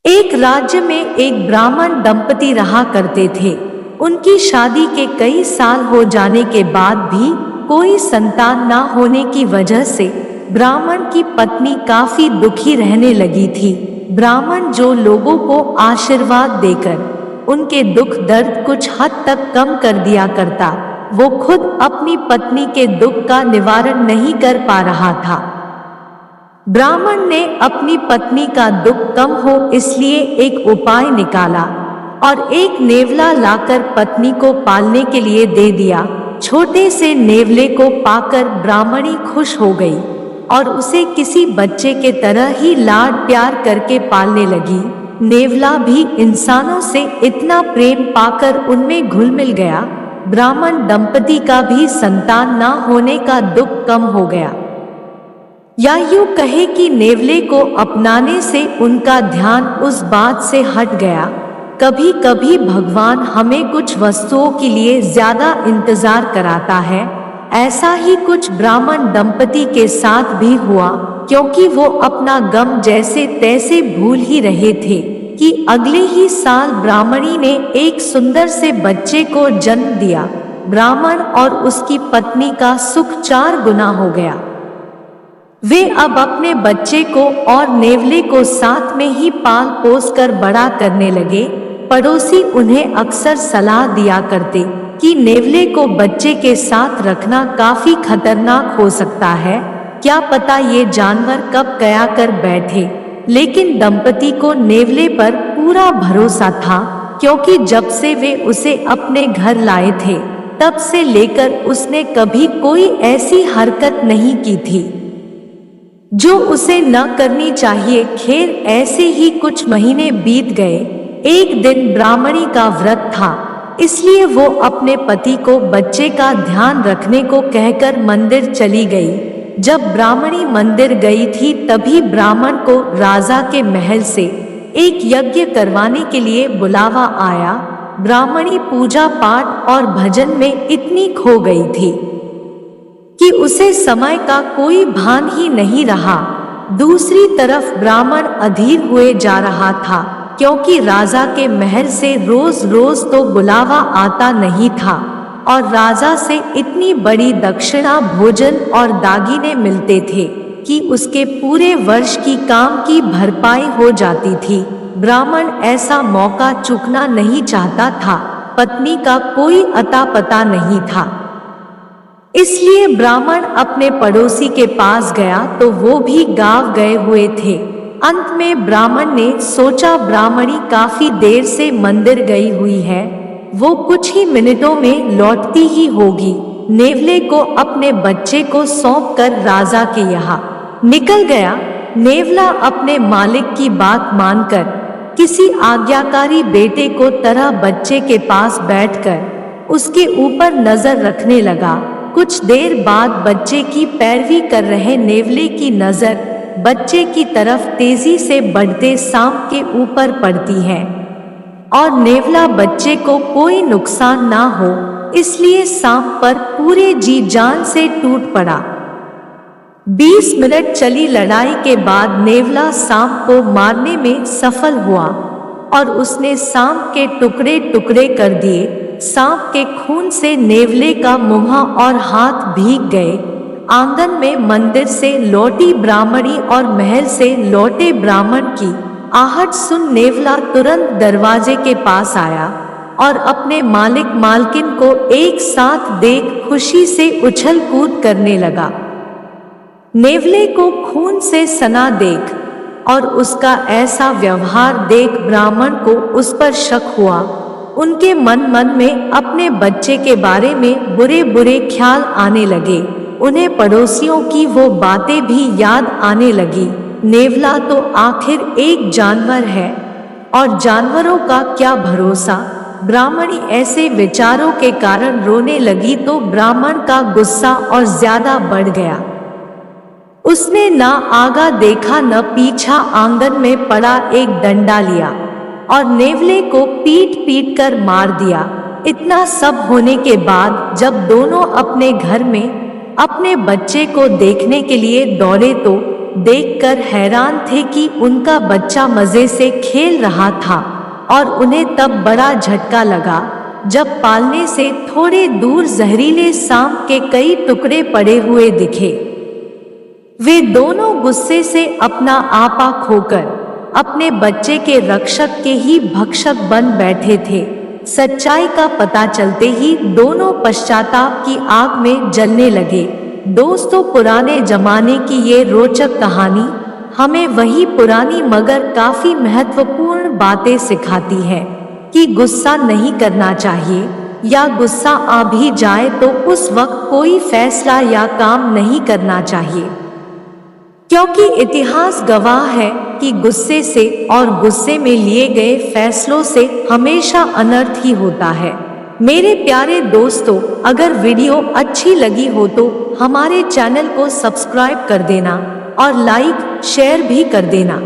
एक राज्य में एक ब्राह्मण दंपति रहा करते थे। उनकी शादी के कई साल हो जाने के बाद भी कोई संतान न होने की वजह से ब्राह्मण की पत्नी काफी दुखी रहने लगी थी। ब्राह्मण जो लोगों को आशीर्वाद देकर उनके दुख दर्द कुछ हद तक कम कर दिया करता, वो खुद अपनी पत्नी के दुख का निवारण नहीं कर पा रहा था। ब्राह्मण ने अपनी पत्नी का दुख कम हो इसलिए एक उपाय निकाला और एक नेवला लाकर पत्नी को पालने के लिए दे दिया। छोटे से नेवले को पाकर ब्राह्मणी खुश हो गई और उसे किसी बच्चे के तरह ही लाड प्यार करके पालने लगी। नेवला भी इंसानों से इतना प्रेम पाकर उनमें घुल मिल गया। ब्राह्मण दंपति का भी संतान न होने का दुख कम हो गया। या यूं कहे कि नेवले को अपनाने से उनका ध्यान उस बात से हट गया। कभी कभी भगवान हमें कुछ वस्तुओं के लिए ज्यादा इंतजार कराता है। ऐसा ही कुछ ब्राह्मण दंपति के साथ भी हुआ, क्योंकि वो अपना गम जैसे तैसे भूल ही रहे थे कि अगले ही साल ब्राह्मणी ने एक सुंदर से बच्चे को जन्म दिया। ब्राह्मण और उसकी पत्नी का सुख 4 गुना हो गया। वे अब अपने बच्चे को और नेवले को साथ में ही पाल पोस कर बड़ा करने लगे। पड़ोसी उन्हें अक्सर सलाह दिया करते कि नेवले को बच्चे के साथ रखना काफी खतरनाक हो सकता है, क्या पता ये जानवर कब गया कर बैठे। लेकिन दंपति को नेवले पर पूरा भरोसा था, क्योंकि जब से वे उसे अपने घर लाए थे तब से लेकर उसने कभी कोई ऐसी हरकत नहीं की थी जो उसे न करनी चाहिए। खैर ऐसे ही कुछ महीने बीत गए। एक दिन ब्राह्मणी का व्रत था, इसलिए वो अपने पति को बच्चे का ध्यान रखने को कहकर मंदिर चली गई। जब ब्राह्मणी मंदिर गई थी तभी ब्राह्मण को राजा के महल से एक यज्ञ करवाने के लिए बुलावा आया। ब्राह्मणी पूजा पाठ और भजन में इतनी खो गई थी कि उसे समय का कोई भान ही नहीं रहा। दूसरी तरफ ब्राह्मण अधीर हुए जा रहा था, क्योंकि राजा के महल से रोज रोज तो बुलावा आता नहीं था और राजा से इतनी बड़ी दक्षिणा, भोजन और दागीने मिलते थे कि उसके पूरे वर्ष की काम की भरपाई हो जाती थी। ब्राह्मण ऐसा मौका चूकना नहीं चाहता था। पत्नी का कोई अता पता नहीं था, इसलिए ब्राह्मण अपने पड़ोसी के पास गया तो वो भी गाँव गए हुए थे। अंत में ब्राह्मण ने सोचा ब्राह्मणी काफी देर से मंदिर गई हुई है, वो कुछ ही मिनटों में लौटती ही होगी। नेवले को अपने बच्चे को सौंप कर राजा के यहाँ निकल गया। नेवला अपने मालिक की बात मानकर किसी आज्ञाकारी बेटे को तरह बच्चे के पास बैठकर उसके ऊपर नजर रखने लगा। कुछ देर बाद बच्चे की पैरवी कर रहे नेवले की नजर बच्चे की तरफ तेजी से बढ़ते सांप के ऊपर पड़ती है और नेवला बच्चे को कोई नुकसान ना हो इसलिए सांप पर पूरे जी जान से टूट पड़ा। 20 मिनट चली लड़ाई के बाद नेवला सांप को मारने में सफल हुआ और उसने सांप के टुकड़े टुकड़े कर दिए। सांप के खून से नेवले का मुंह और हाथ भीग गए। आंगन में मंदिर से लौटी ब्राह्मणी और महल से लौटे ब्राह्मण की आहट सुन नेवला तुरंत दरवाजे के पास आया और अपने मालिक मालकिन को एक साथ देख खुशी से उछल कूद करने लगा। नेवले को खून से सना देख और उसका ऐसा व्यवहार देख ब्राह्मण को उस पर शक हुआ। उनके मन में अपने बच्चे के बारे में बुरे बुरे ख्याल आने लगे। उन्हें पड़ोसियों की वो बातें भी याद आने लगी। नेवला तो आखिर एक जानवर है और जानवरों का क्या भरोसा। ब्राह्मणी ऐसे विचारों के कारण रोने लगी तो ब्राह्मण का गुस्सा और ज्यादा बढ़ गया। उसने ना आगा देखा न पीछा, आंगन में पड़ा एक डंडा लिया और नेवले को पीट पीट कर मार दिया। इतना सब होने के बाद जब दोनों अपने घर में अपने बच्चे को देखने के लिए दौड़े तो देखकर हैरान थे कि उनका बच्चा मजे से खेल रहा था और उन्हें तब बड़ा झटका लगा जब पालने से थोड़े दूर जहरीले सांप के कई टुकड़े पड़े हुए दिखे। वे दोनों गुस्से से अपना आपा खोकर अपने बच्चे के रक्षक के ही भक्षक बन बैठे थे। सच्चाई का पता चलते ही दोनों पश्चाताप की आग में जलने लगे। दोस्तों, पुराने जमाने की ये रोचक कहानी हमें वही पुरानी मगर काफी महत्वपूर्ण बातें सिखाती है कि गुस्सा नहीं करना चाहिए, या गुस्सा आ भी जाए तो उस वक्त कोई फैसला या काम नहीं करना चाहिए, क्योंकि इतिहास गवाह है कि गुस्से से और गुस्से में लिए गए फैसलों से हमेशा अनर्थ ही होता है। मेरे प्यारे दोस्तों, अगर वीडियो अच्छी लगी हो तो हमारे चैनल को सब्सक्राइब कर देना और लाइक शेयर भी कर देना।